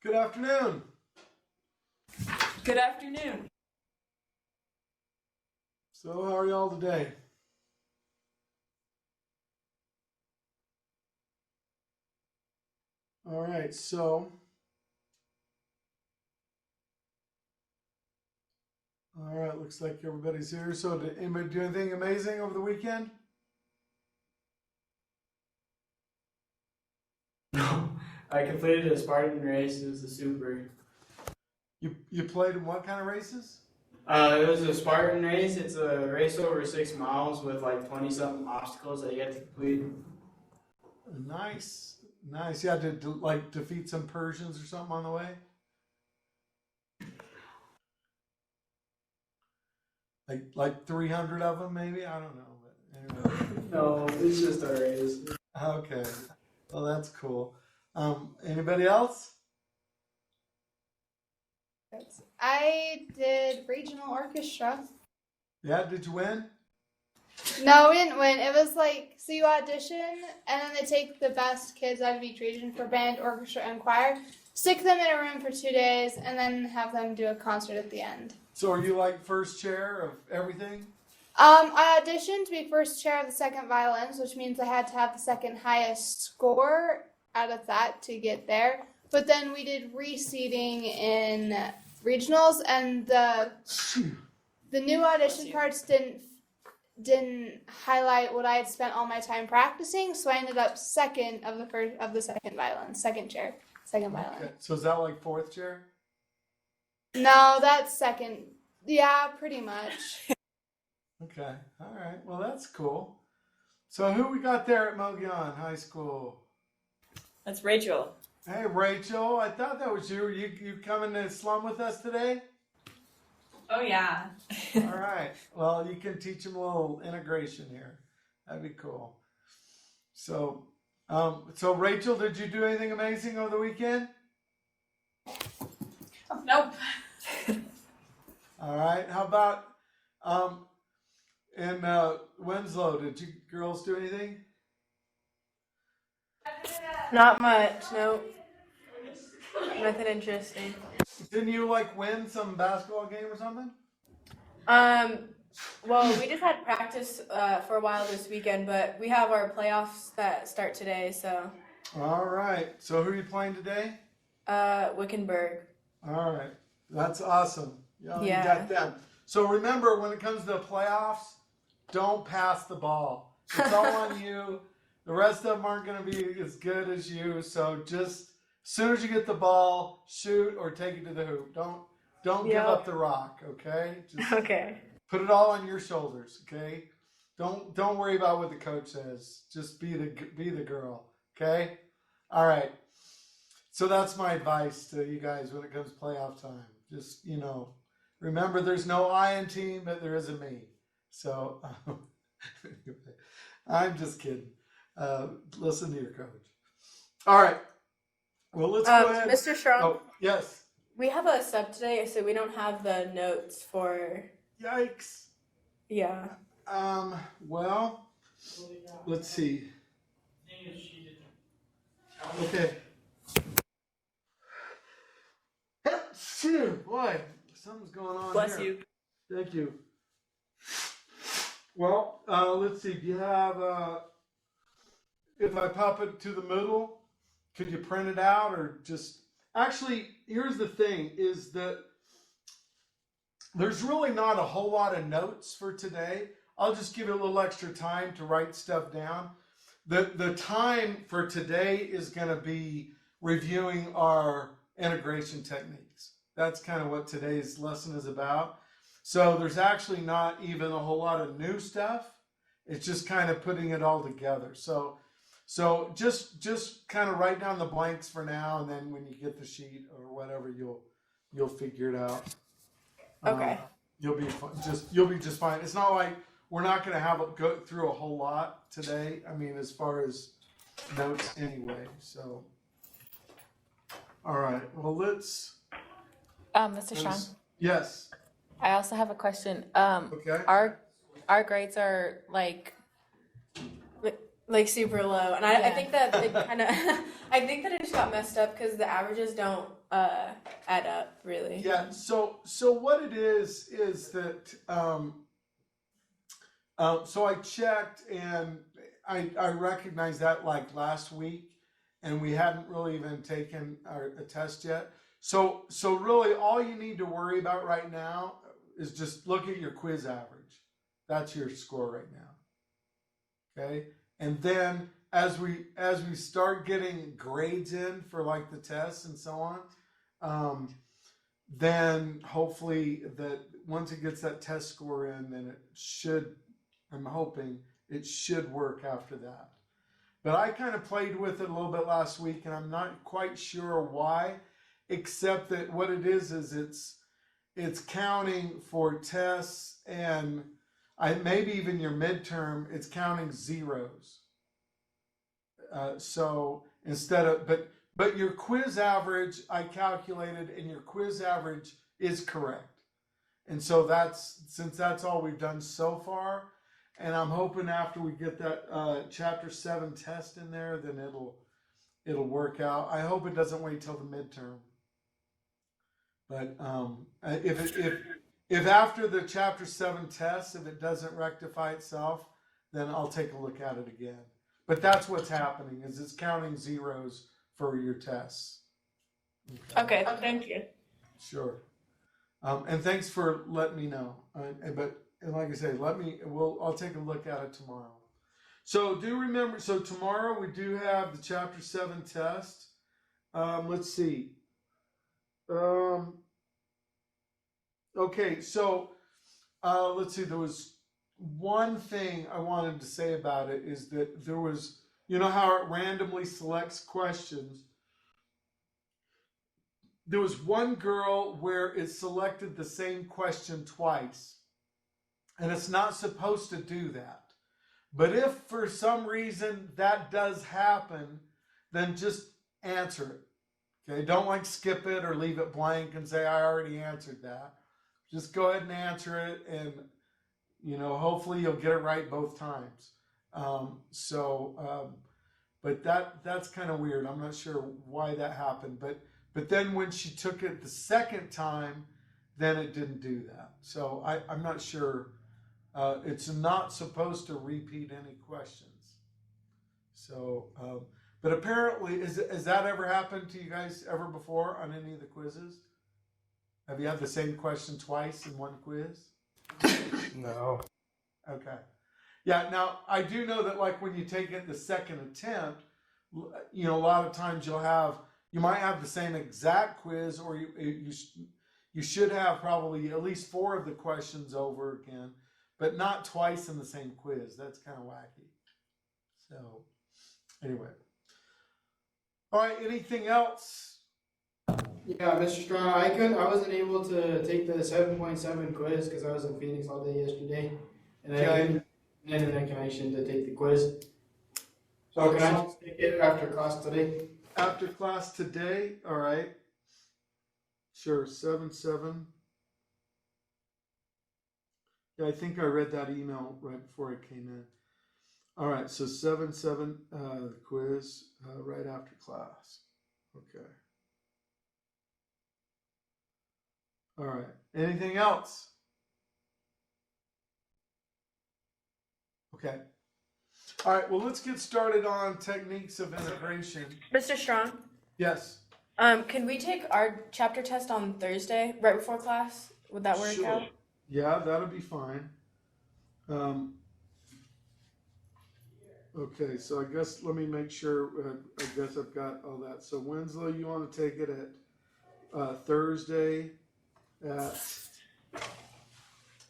Good afternoon. Good afternoon. So how are y'all today? All right, looks like everybody's here. So did anybody do anything amazing over the weekend? No, I completed a Spartan race. It was a super. You played in what kind of races? It was a Spartan race. It's a race over 6 miles with like 20-something obstacles that you have to complete. Nice. You had to like defeat some Persians or something on the way? Like 300 of them maybe? I don't know. But anyway. No, it's just a race. Okay. Well, that's cool. Anybody else? I did regional orchestra. Yeah, did you win? No, we didn't win. It was like, so you audition, and then they take the best kids out of each region for band, orchestra, and choir, stick them in a room for 2 days, and then have them do a concert at the end. So are you like first chair of everything? I auditioned to be first chair of the second violins, which means I had to have the second highest score out of that to get there. But then we did reseeding in regionals, and the new audition cards didn't highlight what I had spent all my time practicing, so I ended up second of the second violin, second violin. Okay. So is that like fourth chair? No, that's second. Yeah, pretty much. Okay. All right. Well, that's cool. So who we got there at Mogollon High School? That's Rachel. Hey, Rachel. I thought that was you. You coming to slum with us today? Oh, yeah. All right. Well, you can teach them a little integration here. That'd be cool. So Rachel, did you do anything amazing over the weekend? Nope. All right. How about in Winslow? Did you girls do anything? Not much, nope. Nothing interesting. Didn't you like win some basketball game or something? Well, we just had practice for a while this weekend, but we have our playoffs that start today, so. All right. So who are you playing today? Wickenburg. All right. That's awesome. Yeah. You Yeah. got them. So remember, when it comes to the playoffs, don't pass the ball. It's all on you. The rest of them aren't going to be as good as you. So just as soon as you get the ball, shoot or take it to the hoop. Don't give up the rock. Okay. Just Okay. put it all on your shoulders. Okay. Don't worry about what the coach says. Just be the girl. Okay. All right. So that's my advice to you guys when it comes to playoff time. Just, remember there's no I in team, but there is a me. So anyway, I'm just kidding. Listen to your coach. All right. Well, let's go ahead. Mr. Strong, Oh, yes. we have a sub today, so we don't have the notes for, Yikes. yeah. Well, let's see. Okay. Shit, boy, something's going on Bless here. you. Thank you. Well, let's see. Do you have, if I pop it to the middle, could you print it out or just, actually, here's the thing is that there's really not a whole lot of notes for today. I'll just give you a little extra time to write stuff down. The time for today is going to be reviewing our integration techniques. That's kind of what today's lesson is about. So there's actually not even a whole lot of new stuff. It's just kind of putting it all together. So just kind of write down the blanks for now, and then when you get the sheet or whatever, you'll figure it out. Okay. You'll be just fine. It's not like we're not going to go through a whole lot today. I mean, as far as notes anyway. So, all right. Well, let's. Mr. Strong, Yes. I also have a question. Okay. Our grades are like Like super low, and I think that they kind of I think that it just got messed up because the averages don't add up really. Yeah. So what it is that so I checked and I recognized that like last week, and we hadn't really even taken a test yet. So really, all you need to worry about right now is just look at your quiz average. That's your score right now. Okay, and then as we start getting grades in for like the tests and so on, then hopefully that once it gets that test score in, then it should. I'm hoping it should work after that. But I kind of played with it a little bit last week, and I'm not quite sure why, except that what it is it's counting for tests and maybe even your midterm, it's counting zeros. So instead of, but your quiz average, I calculated, and your quiz average is correct. And so since that's all we've done so far, and I'm hoping after we get that chapter 7 test in there, then it'll work out. I hope it doesn't wait till the midterm. But if after the chapter 7 test, if it doesn't rectify itself, then I'll take a look at it again. But that's what's happening, is it's counting zeros for your tests. Okay, thank you. Sure. And thanks for letting me know. And like I say, I'll take a look at it tomorrow. So do remember, so tomorrow we do have the chapter 7 test. Let's see. Okay, so let's see, there was one thing I wanted to say about it is that there was, you know how it randomly selects questions? There was one girl where it selected the same question twice. And it's not supposed to do that. But if for some reason that does happen, then just answer it. Okay, don't like skip it or leave it blank and say, I already answered that. Just go ahead and answer it, and hopefully you'll get it right both times. But that's kind of weird. I'm not sure why that happened. But then when she took it the second time, then it didn't do that. So I'm not sure. It's not supposed to repeat any questions. So, but apparently, has that ever happened to you guys ever before on any of the quizzes? Have you had the same question twice in one quiz? No. Okay. Yeah, now I do know that like when you take it the second attempt, a lot of times you might have the same exact quiz, or you should have probably at least 4 of the questions over again, but not twice in the same quiz. That's kind of wacky. So anyway. All right, anything else? Yeah, Mr. Strong, I wasn't able to take the 7.7 quiz because I was in Phoenix all day yesterday, and I had internet connection to take the quiz. So can I just take it after class today? After class today, all right. Sure, 7.7. Yeah, I think I read that email right before I came in. All right, so 7.7, the quiz right after class. Okay. All right. Anything else? Okay. All right. Well, let's get started on techniques of integration. Mr. Strong, Yes. can we take our chapter test on Thursday, right before class? Would that work Sure. out? Yeah, that'll be fine. Okay, so I guess let me make sure. I guess I've got all that. So Winslow, you want to take it at Thursday at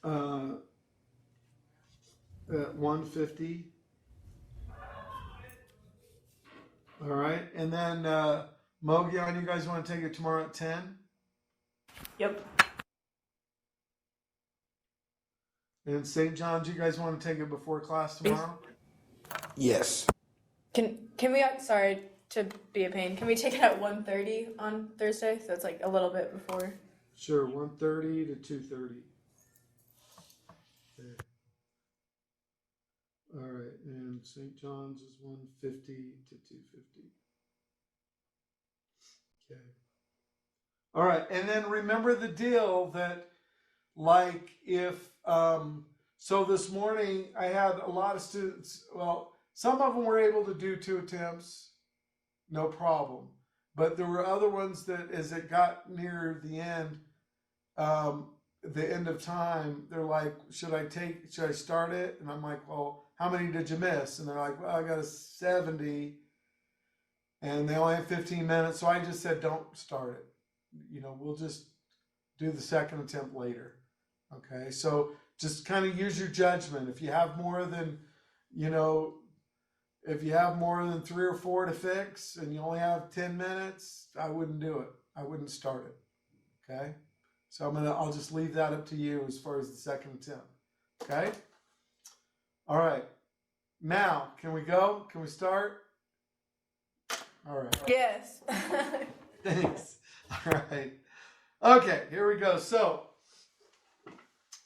1:50. All right, and then Mogyan, you guys want to take it tomorrow at 10? Yep. And St. John's, you guys want to take it before class tomorrow? Yes. Can we? Sorry to be a pain. Can we take it at 1:30 on Thursday? So it's like a little bit before. Sure, 1:30 to 2:30. Okay. All right, and St. John's is 1:50 to 2:50. Okay. All right, and then remember the deal that, like, if so this morning I had a lot of students. Well, some of them were able to do 2 attempts, no problem. But there were other ones that, as it got near the end of time, they're like, should I start it? And I'm like, well, how many did you miss? And they're like, well, I got a 70, and they only have 15 minutes. So I just said, don't start it. We'll just do the second attempt later. Okay, so just kind of use your judgment. If you have more than, if you have more than 3 or 4 to fix and you only have 10 minutes, I wouldn't do it. I wouldn't start it. Okay? So I'll just leave that up to you as far as the second attempt. Okay? All right. Now, can we go? Can we start? All right. Yes. Thanks. All right. Okay, here we go. So,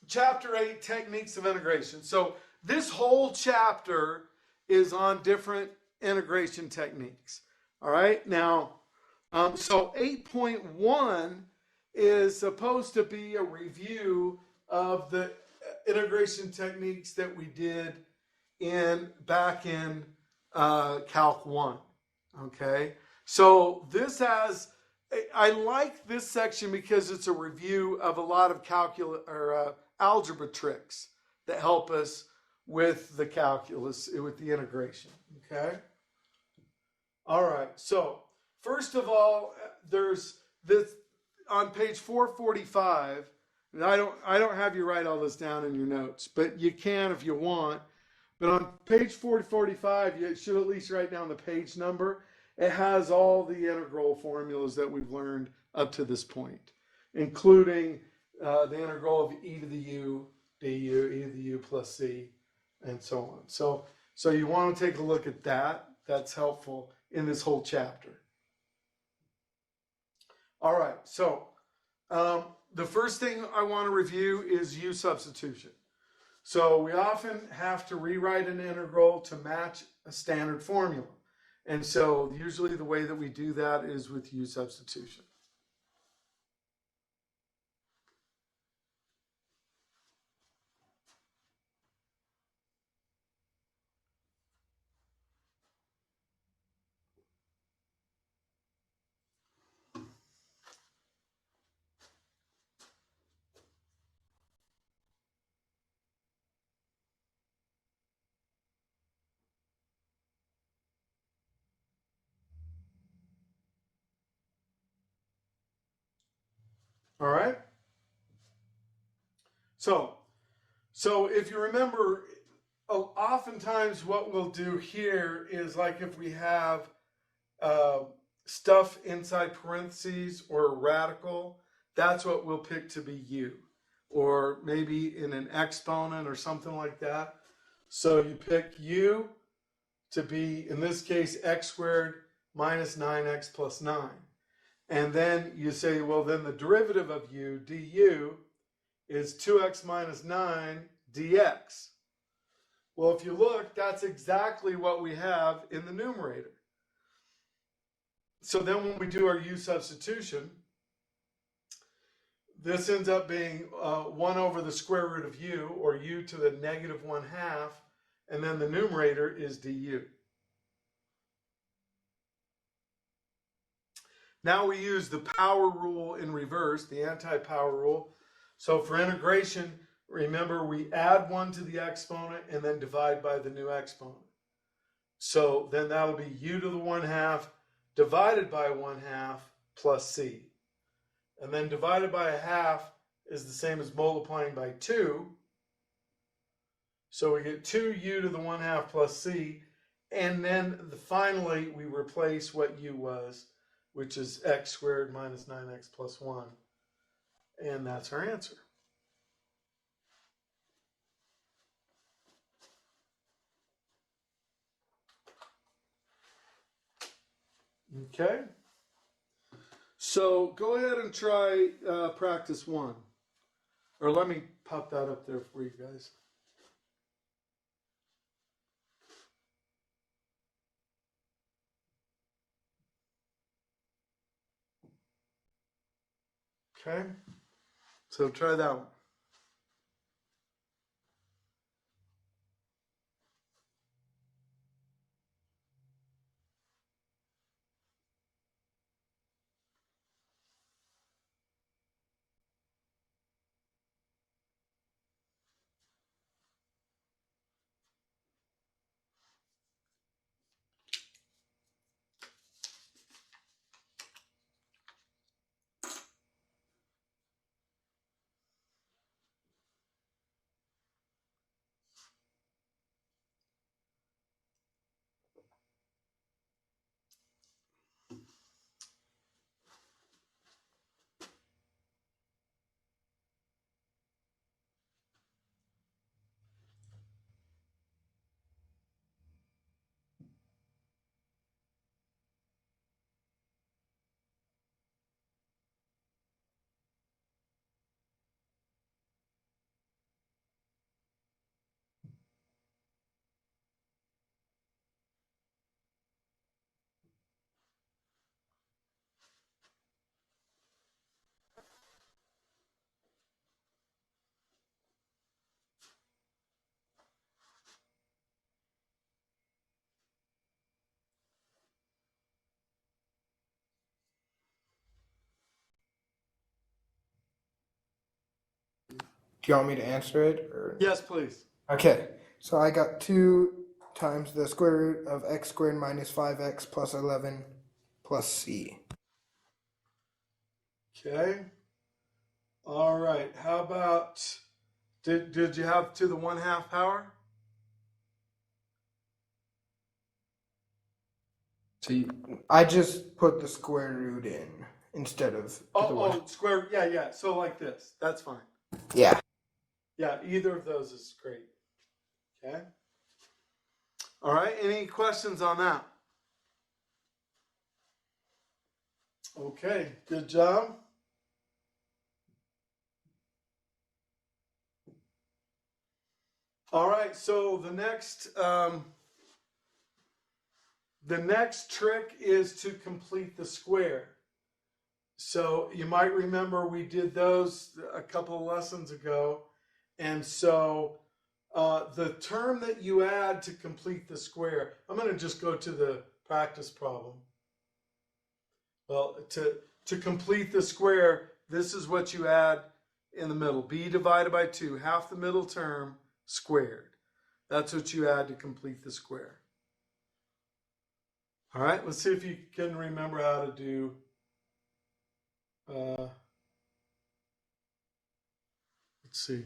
Chapter 8, Techniques of Integration. So, this whole chapter is on different integration techniques. All right. Now, so 8.1 is supposed to be a review of the integration techniques that we did back in Calc 1. Okay. So I like this section because it's a review of a lot of algebra tricks that help us with the calculus, with the integration. Okay. All right. So first of all, there's this on page 445. And I don't have you write all this down in your notes, but you can if you want. But on page 445, you should at least write down the page number. It has all the integral formulas that we've learned up to this point, including the integral of e to the u du, e to the u plus c, and so on. So you want to take a look at that. That's helpful in this whole chapter. All right, so the first thing I want to review is u substitution. So we often have to rewrite an integral to match a standard formula. And so usually the way that we do that is with u substitution. All right. So if you remember, oftentimes what we'll do here is like if we have stuff inside parentheses or a radical, that's what we'll pick to be u. Or maybe in an exponent or something like that. So you pick u to be, in this case, x squared minus 9x plus 9. And then you say, well, then the derivative of u, du, is 2x minus 9 dx. Well, if you look, that's exactly what we have in the numerator. So then when we do our u substitution, this ends up being 1 over the square root of u, or u to the negative 1/2, and then the numerator is du. Now we use the power rule in reverse, the anti-power rule. So for integration, remember we add 1 to the exponent and then divide by the new exponent. So then that will be u to the 1/2 divided by 1/2 plus c. And then divided by 1/2 is the same as multiplying by 2. So we get 2u to the 1/2 plus c. And then finally we replace what u was, which is x squared minus 9x plus 1. And that's our answer. Okay. So go ahead and try practice 1. Or let me pop that up there for you guys. Okay, so try that one. Do you want me to answer it? Or? Yes, please. Okay, so I got 2 times the square root of x squared minus 5x plus 11 plus c. Okay. All right. How about, did you have to the 1/2 power? See, I just put the square root in instead of the one. Square. Yeah. So like this. That's fine. Yeah. Yeah, either of those is great. Okay. All right. Any questions on that? Okay. Good job. All right. So the next trick is to complete the square. So you might remember we did those a couple of lessons ago. And so the term that you add to complete the square, I'm going to just go to the practice problem. Well, to complete the square, this is what you add in the middle. B divided by 2, half the middle term squared. That's what you add to complete the square. All right, let's see if you can remember how to do let's see.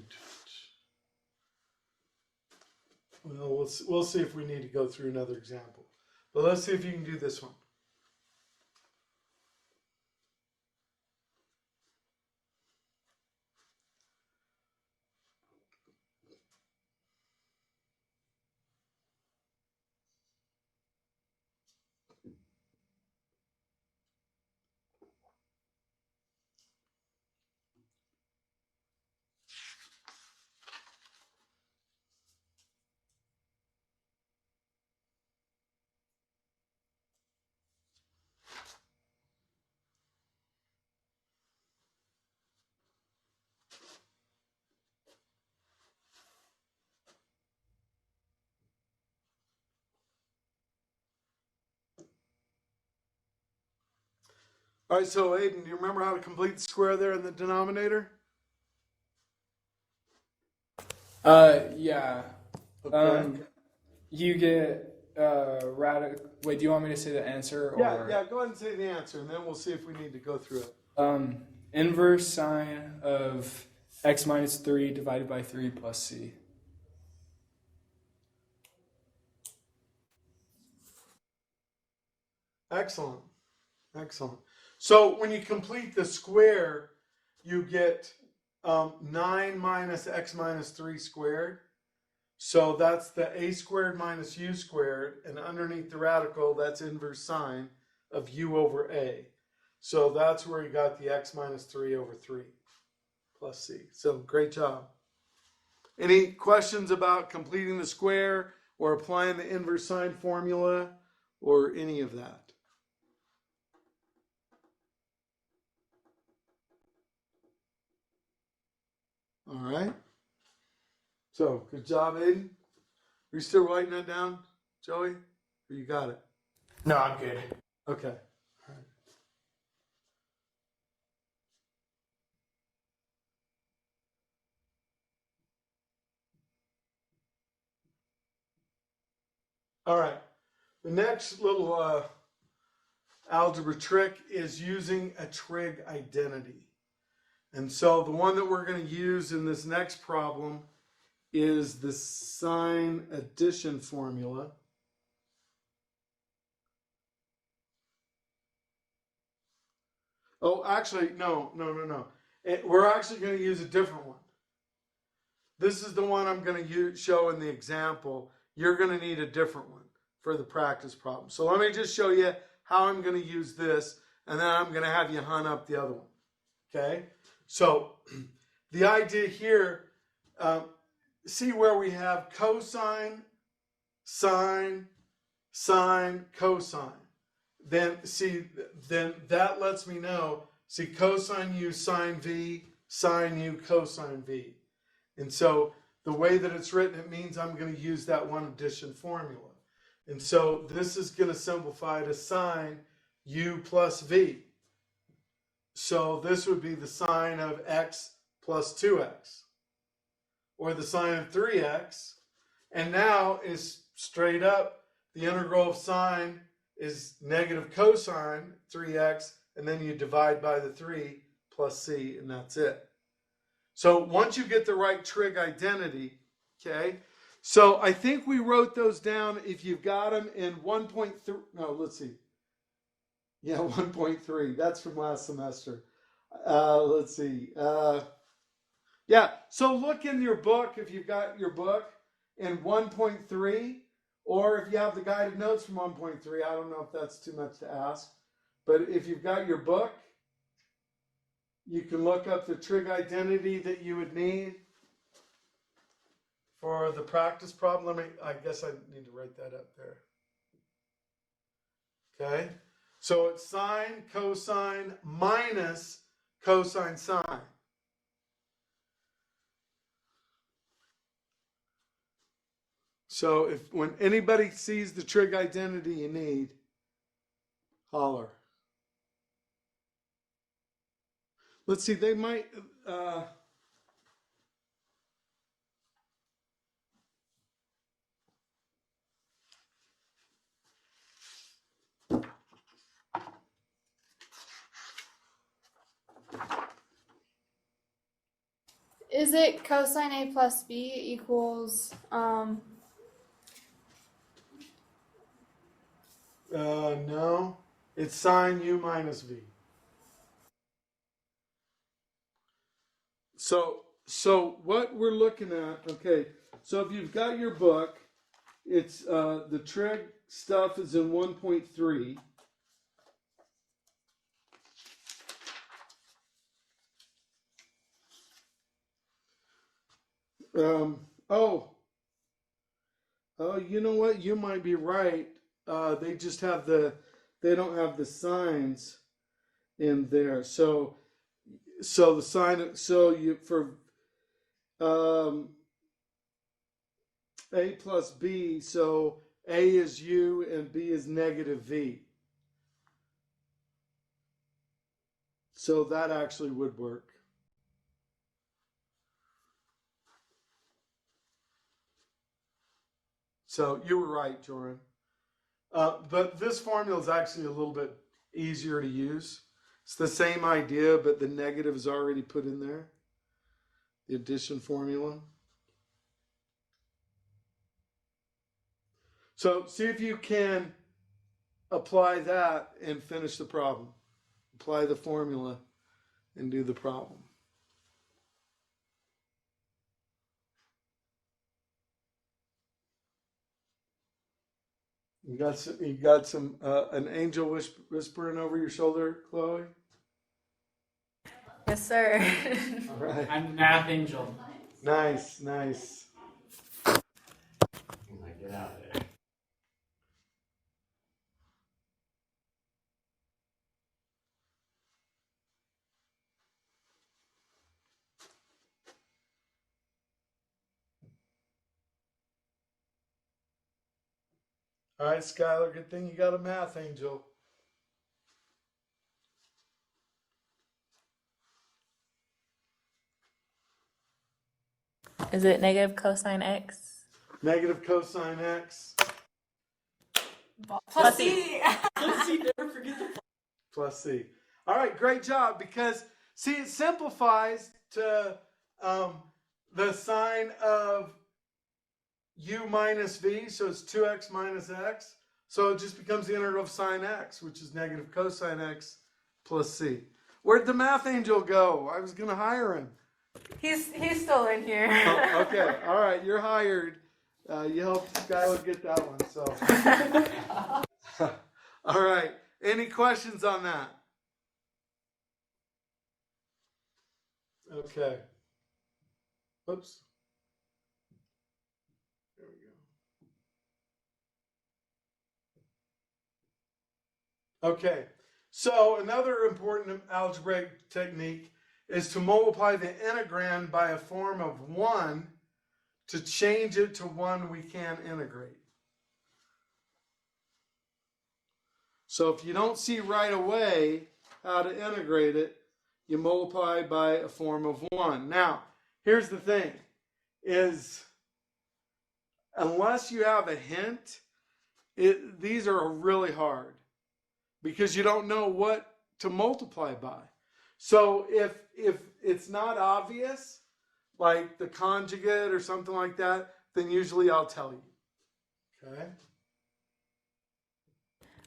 Well, we'll see if we need to go through another example. But let's see if you can do this one. All right, so Aiden, do you remember how to complete the square there in the denominator? Yeah. Okay. You get radical. Wait, do you want me to say the answer? Or Yeah, go ahead and say the answer, and then we'll see if we need to go through it. Inverse sine of x minus 3 divided by 3 plus c. Excellent. So when you complete the square, you get 9 minus x minus 3 squared. So that's the a squared minus u squared, and underneath the radical, that's inverse sine of u over a. So that's where you got the x minus 3 over 3 plus c. So great job. Any questions about completing the square or applying the inverse sine formula or any of that? All right. So, good job, Aiden. Are you still writing that down, Joey? Or you got it? No, I'm good. Okay. All right. The next little algebra trick is using a trig identity. And so the one that we're going to use in this next problem is the sign addition formula. Oh, actually, no. We're actually going to use a different one. This is the one I'm going to show in the example. You're going to need a different one for the practice problem. So let me just show you how I'm going to use this, and then I'm going to have you hunt up the other one. Okay? So the idea here, see where we have cosine, sine, sine, cosine. Then that lets me know, see, cosine u sine v, sine u cosine v. And so the way that it's written, it means I'm going to use that one addition formula. And so this is going to simplify to sine u plus v. So this would be the sine of x plus 2x, or the sine of 3x. And now is straight up, the integral of sine is negative cosine 3x, and then you divide by the 3 plus c, and that's it. So once you get the right trig identity, okay, so I think we wrote those down if you've got them in 1.3, no, let's see. Yeah, 1.3, that's from last semester. Let's see. Yeah, so look in your book, if you've got your book, in 1.3, or if you have the guided notes from 1.3, I don't know if that's too much to ask. But if you've got your book, you can look up the trig identity that you would need for the practice problem. I guess I need to write that up there. Okay, so it's sine cosine minus cosine sine. So when anybody sees the trig identity you need, holler. Let's see, they might, Is it cosine A plus B equals no, it's sine u minus v. So what we're looking at, okay, so if you've got your book, it's the trig stuff is in 1.3. You know what? You might be right. They just have they don't have the signs in there. So the sign, so you, for A plus B, so A is U and B is negative V. So that actually would work. So you were right, Joran. But this formula is actually a little bit easier to use. It's the same idea, but the negative is already put in there. The addition formula. So see if you can apply that and finish the problem. Apply the formula and do the problem. You got some an angel whispering over your shoulder, Chloe? Yes, sir. All right. I'm the math angel. Nice. Get out of there. All right, Skylar, good thing you got a math angel. Is it negative cosine x? Negative cosine x Plus C. Never forget the plus c. All right, great job, because, see, it simplifies to the sine of u minus v, so it's 2x minus x. So it just becomes the integral of sine x, which is negative cosine x plus c. Where'd the math angel go? I was going to hire him. He's still in here. Oh, okay, all right, you're hired. You helped Skylar get that one. So, all right. Any questions on that? Okay. Oops. There we go. Okay. So another important algebraic technique is to multiply the integrand by a form of 1 to change it to one we can integrate. So if you don't see right away how to integrate it, you multiply by a form of 1. Now, here's the thing, is unless you have a hint, these are really hard because you don't know what to multiply by. So if it's not obvious, like the conjugate or something like that, then usually I'll tell you. Okay?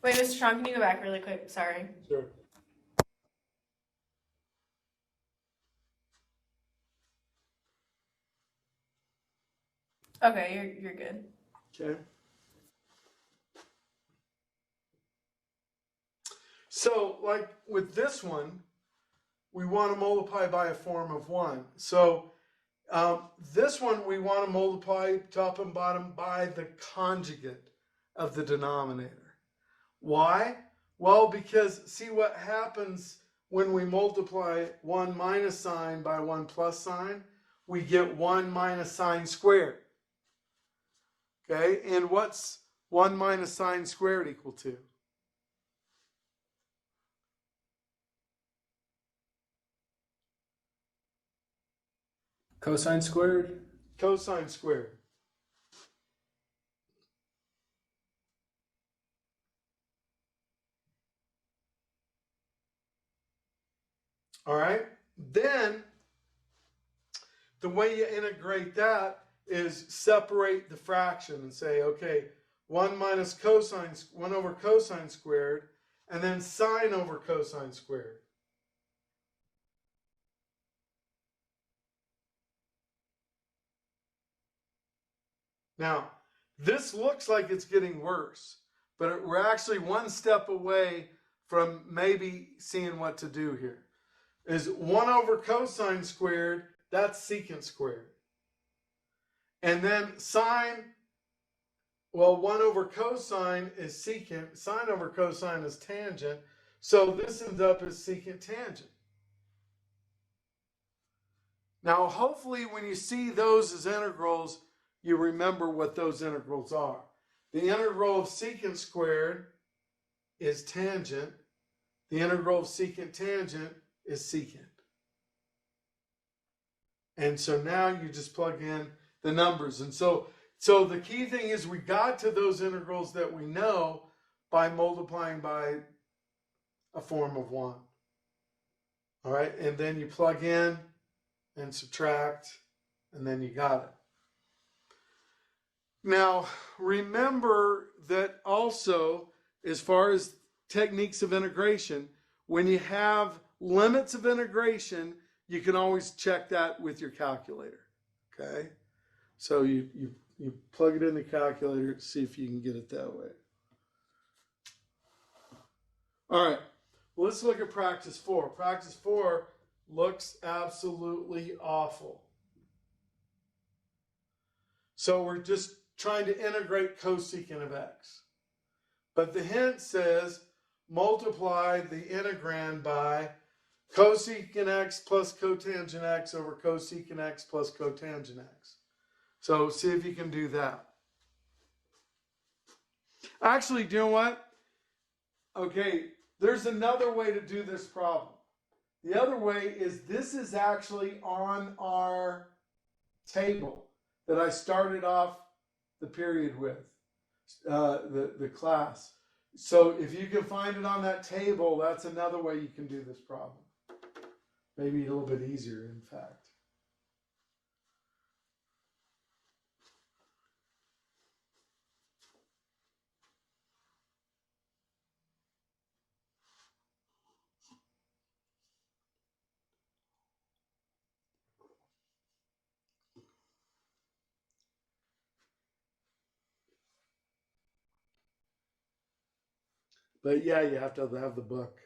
Wait, Mr. Strong, can you go back really quick? Sorry. Sure. Okay, you're good. Okay. So, like with this one, we want to multiply by a form of 1. So, this one we want to multiply top and bottom by the conjugate of the denominator. Why? Well, because see what happens when we multiply 1 minus sine by 1 plus sine? We get 1 minus sine squared. Okay, and what's 1 minus sine squared equal to? cosine squared. Cosine squared. All right, then the way you integrate that is separate the fraction and say, okay, 1 minus cosine, 1 over cosine squared, and then sine over cosine squared. Now, this looks like it's getting worse, but we're actually one step away from maybe seeing what to do here. Is 1 over cosine squared, that's secant squared. And then sine, well, 1 over cosine is secant, sine over cosine is tangent, so this ends up as secant tangent. Now, hopefully when you see those as integrals, you remember what those integrals are. The integral of secant squared is tangent. The integral of secant tangent is secant. And so now you just plug in the numbers. And so the key thing is we got to those integrals that we know by multiplying by a form of 1. All right, and then you plug in and subtract, and then you got it. Now, remember that also, as far as techniques of integration, when you have limits of integration, you can always check that with your calculator, okay? So you plug it in the calculator to see if you can get it that way. All right, well, let's look at practice 4. Practice 4 looks absolutely awful. So we're just trying to integrate cosecant of x. But the hint says multiply the integrand by cosecant x plus cotangent x over cosecant x plus cotangent x. So see if you can do that. Actually, do you know what? Okay, there's another way to do this problem. The other way is this is actually on our table that I started off the period with, the class. So if you can find it on that table, that's another way you can do this problem. Maybe a little bit easier, in fact. But yeah, you have to have the book.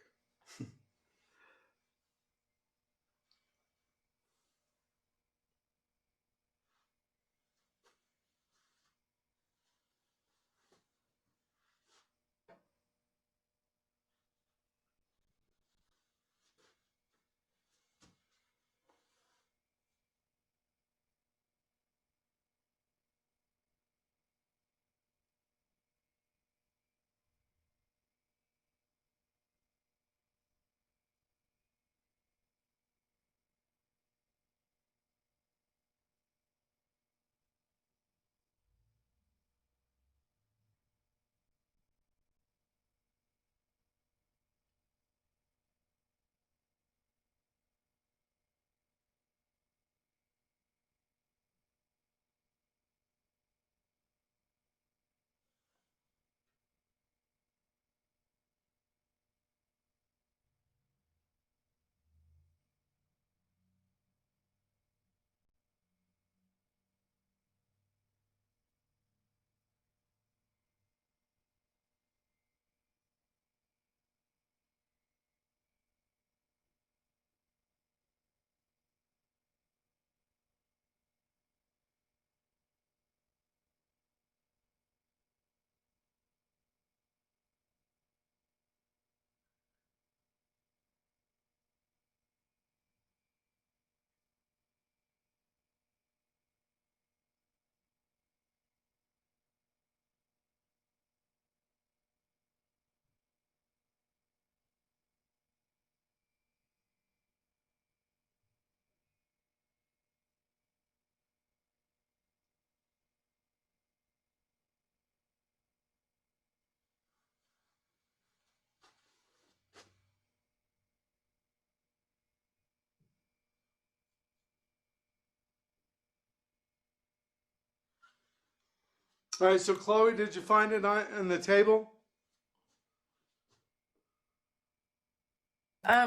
All right, so Chloe, did you find it on the table?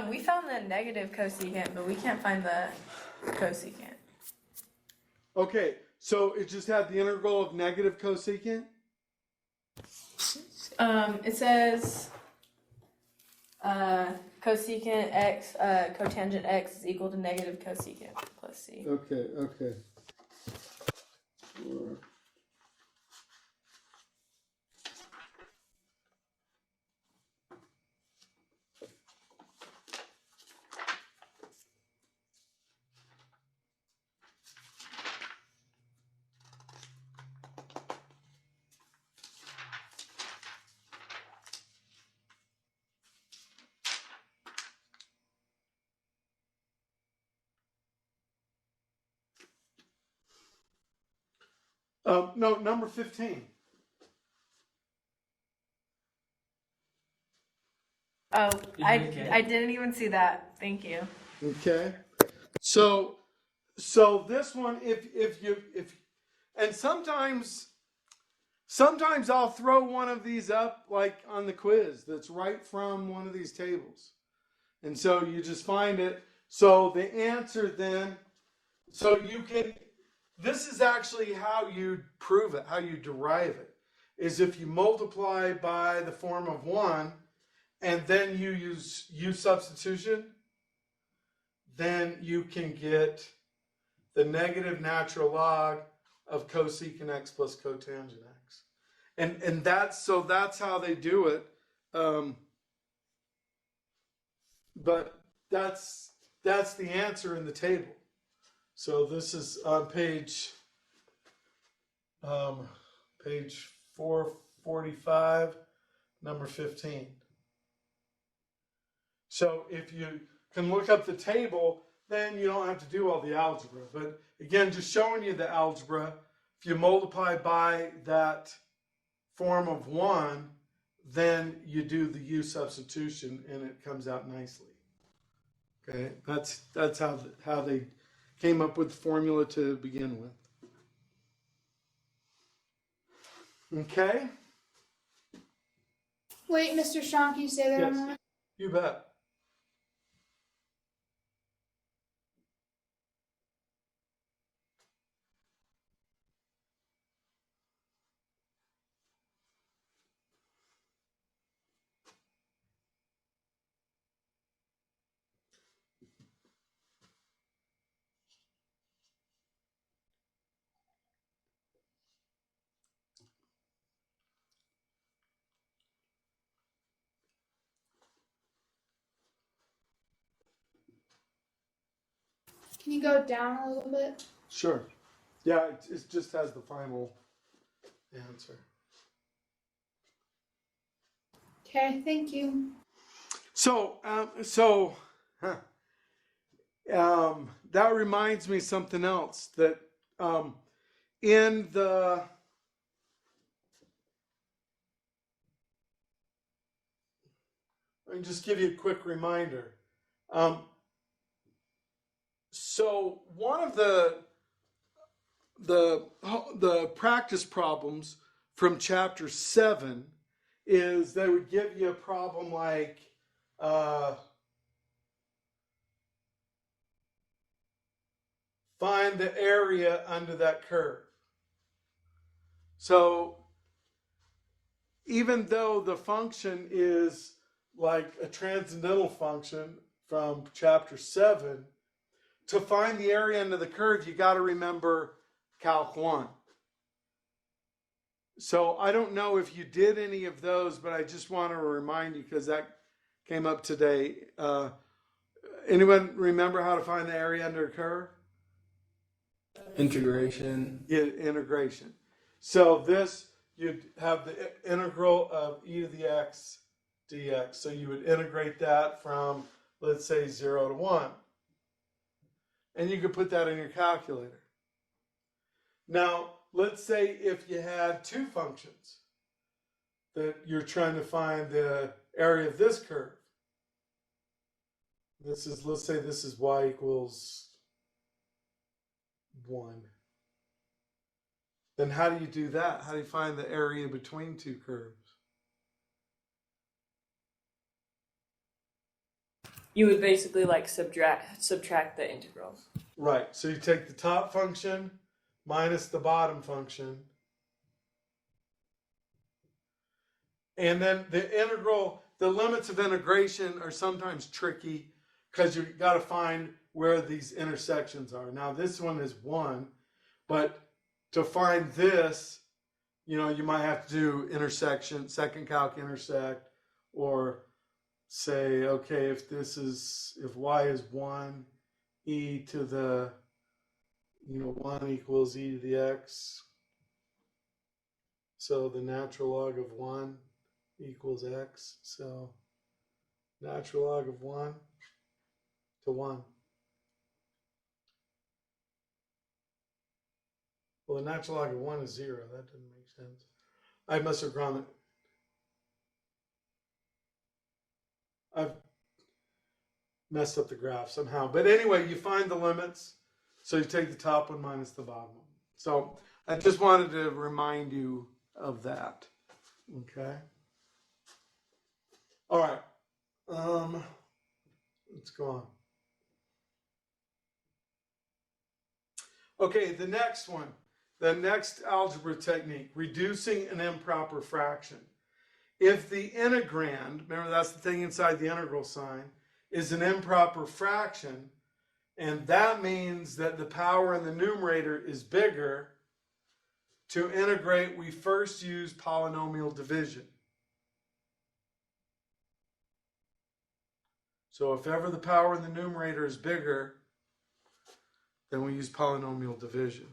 We found the negative cosecant, but we can't find the cosecant. Okay, so it just had the integral of negative cosecant? It says cosecant x, cotangent x is equal to negative cosecant plus c. Okay. No, number 15. Oh, I Okay. I didn't even see that. Thank you. Okay. So this one, if and sometimes I'll throw one of these up like on the quiz that's right from one of these tables. And so you just find it. So the answer then, so you can, this is actually how you prove it, how you derive it, is if you multiply by the form of 1 and then you use substitution, then you can get the negative natural log of cosecant x plus cotangent x. And that's how they do it. But that's the answer in the table. So this is on page 4 45, number 15. So if you can look up the table, then you don't have to do all the algebra. But again, just showing you the algebra, if you multiply by that form of 1, then you do the U substitution and it comes out nicely. Okay, that's how they came up with the formula to begin with. Okay? Wait, Mr. Strong, can you say that Yes. one more? You bet. Can you go down a little bit? Sure. Yeah, it just has the final answer. Okay, thank you. So that reminds me of something else that in the let me just give you a quick reminder. So one of the practice problems from chapter 7 is they would give you a problem like find the area under that curve. So even though the function is like a transcendental function from chapter 7, to find the area under the curve, you got to remember Calc 1. So I don't know if you did any of those, but I just want to remind you because that came up today. Anyone remember how to find the area under a curve? Integration. Yeah, integration. So this, you'd have the integral of e to the x dx. So you would integrate that from, let's say, 0 to 1. And you could put that in your calculator. Now, let's say if you had two functions that you're trying to find the area of this curve. This is, let's say this is y equals 1. Then how do you do that? How do you find the area between two curves? You would basically like subtract the integrals. Right. So you take the top function minus the bottom function. And then the integral, the limits of integration are sometimes tricky because you've got to find where these intersections are. Now this one is 1, but to find this, you know, you might have to do intersection, second calc intersect, or say, okay, if y is 1, e to the, 1 equals e to the x. So the natural log of 1 equals x. So natural log of 1 to 1. Well, the natural log of 1 is 0. That doesn't make sense. I must have drawn it. I've messed up the graph somehow. But anyway, you find the limits. So you take the top one minus the bottom one. So I just wanted to remind you of that. Okay. All right. Let's go on. Okay, the next one. The next algebra technique, reducing an improper fraction. If the integrand, remember that's the thing inside the integral sign, is an improper fraction, and that means that the power in the numerator is bigger, to integrate, we first use polynomial division. So if ever the power in the numerator is bigger, then we use polynomial division.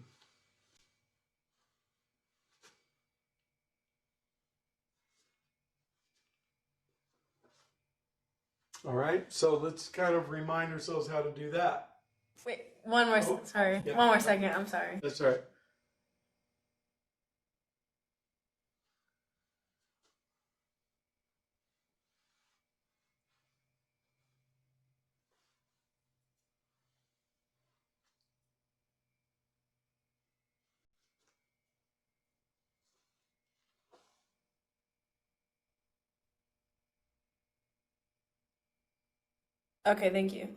All right, so let's kind of remind ourselves how to do that. Wait, one more. Oh, Sorry, yeah. one more second. I'm sorry. That's right. Okay, thank you.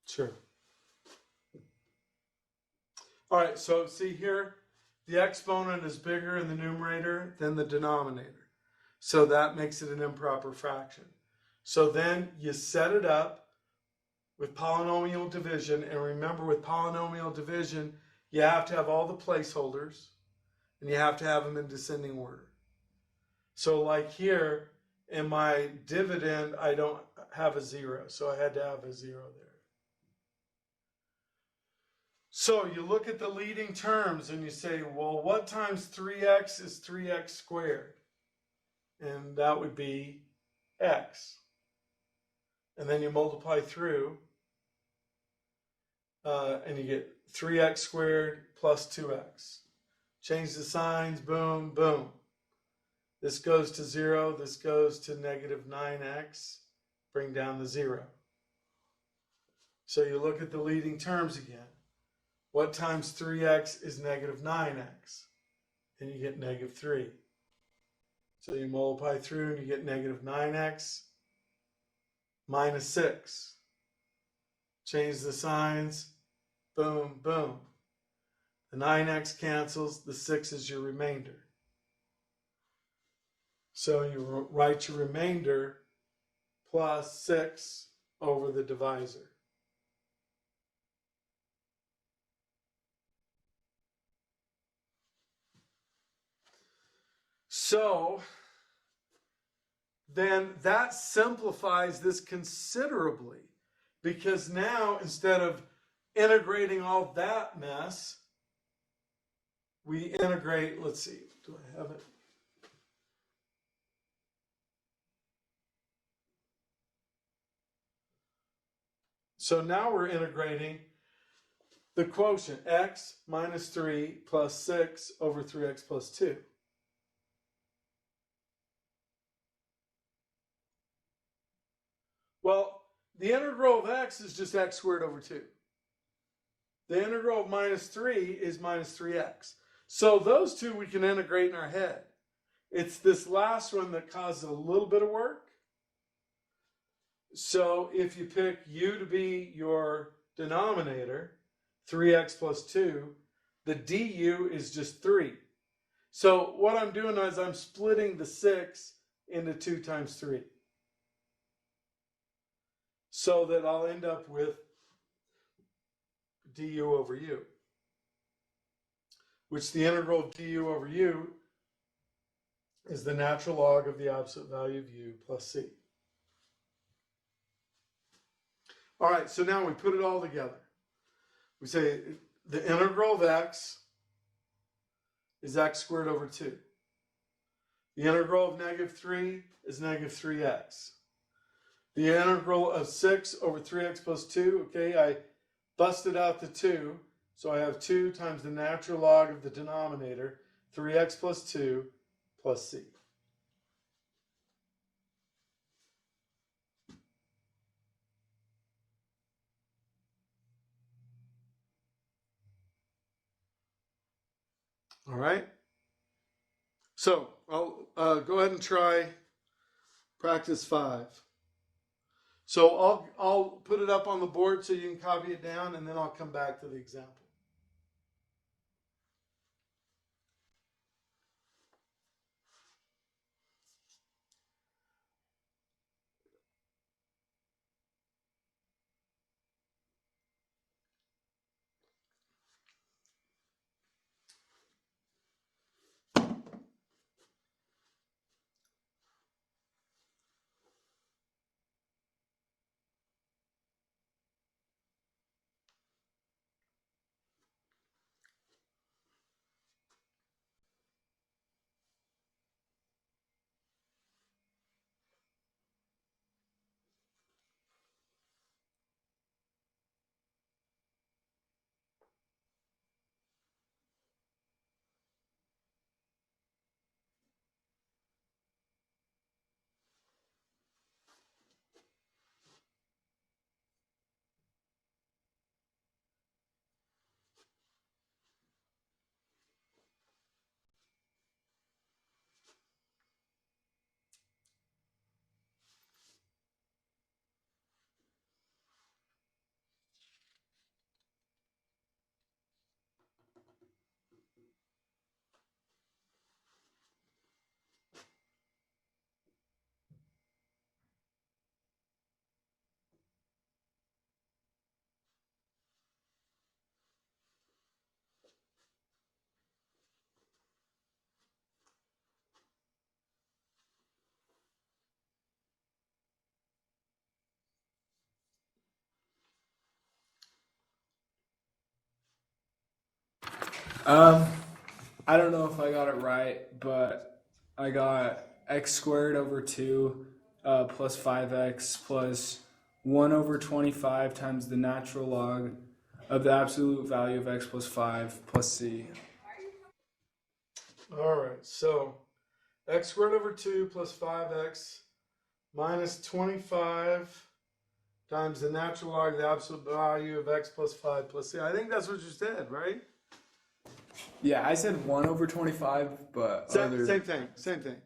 Sure. All right, so see here, the exponent is bigger in the numerator than the denominator. So that makes it an improper fraction. So then you set it up with polynomial division. And remember, with polynomial division, you have to have all the placeholders and you have to have them in descending order. So like here, in my dividend, I don't have a 0. So I had to have a 0 there. So you look at the leading terms and you say, well, what times 3x is 3x squared? And that would be x. And then you multiply through, and you get 3x squared plus 2x. Change the signs, boom, boom. This goes to 0, this goes to negative 9x. Bring down the 0. So you look at the leading terms again. What times 3x is negative 9x? And you get negative 3. So you multiply through and you get negative 9x minus 6. Change the signs. Boom, boom. The 9x cancels. The 6 is your remainder. So you write your remainder plus 6 over the divisor. So then that simplifies this considerably, because now instead of integrating all that mess, we integrate, let's see, do I have it? So now we're integrating the quotient x minus 3 plus 6 over 3x plus 2. Well, the integral of x is just x squared over 2. The integral of minus 3 is minus 3x. So those two we can integrate in our head. It's this last one that causes a little bit of work. So if you pick u to be your denominator, 3x plus 2, the du is just 3. So what I'm doing is I'm splitting the 6 into 2 times 3. So that I'll end up with du over u, which the integral of du over u is the natural log of the absolute value of u plus c. All right, so now we put it all together. We say the integral of x is x squared over 2. The integral of negative 3 is negative 3x. The integral of 6 over 3x plus 2, okay, I busted out the 2, so I have 2 times the natural log of the denominator, 3x plus 2 plus c. All right, so I'll go ahead and try practice 5. So I'll put it up on the board so you can copy it down, and then I'll come back to the example. I don't know if I got it right, but I got x squared over 2 plus 5x plus 1 over 25 times the natural log of the absolute value of x plus 5 plus c. All right, so x squared over 2 plus 5x minus 25 times the natural log of the absolute value of x plus 5 plus c. I think that's what you said, right? Yeah, I said 1 over 25, but Same thing.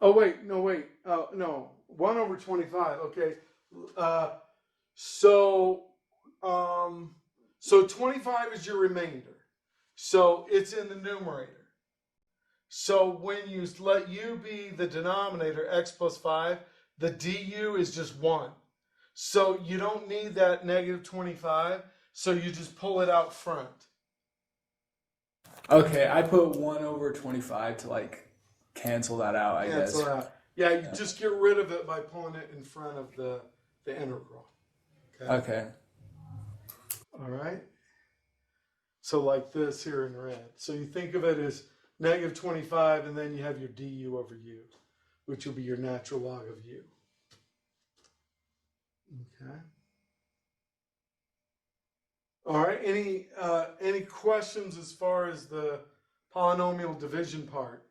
Oh, wait. No. 1 over 25. Okay. So 25 is your remainder. So it's in the numerator. So when you let u be the denominator, x plus 5, the du is just 1. So you don't need that negative 25, so you just pull it out front. okay, I put 1 over 25 to like cancel that out, I guess. Cancel out. Yeah, you just get rid of it by pulling it in front of the integral. Okay. All right. So like this here in red. So you think of it as negative 25, and then you have your du over u, which will be your natural log of u. Okay. All right. Any questions as far as the polynomial division part,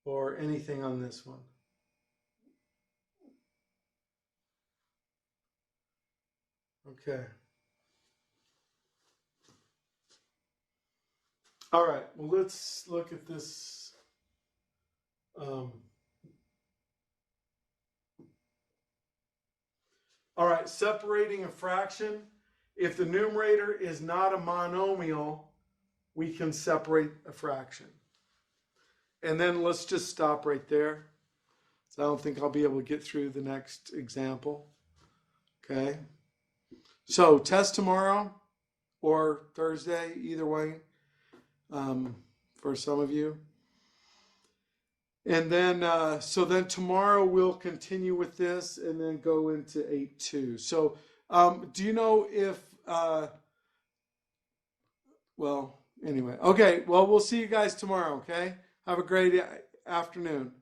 or anything on this one? Okay. All right. Well, let's look at this. All right, separating a fraction. If the numerator is not a monomial, we can separate a fraction. And then let's just stop right there. So I don't think I'll be able to get through the next example. Okay. So test tomorrow or Thursday, either way, for some of you. And then, so then tomorrow we'll continue with this and then go into 8.2. So, do you know if, well, anyway. Okay, well, we'll see you guys tomorrow, okay? Have a great afternoon.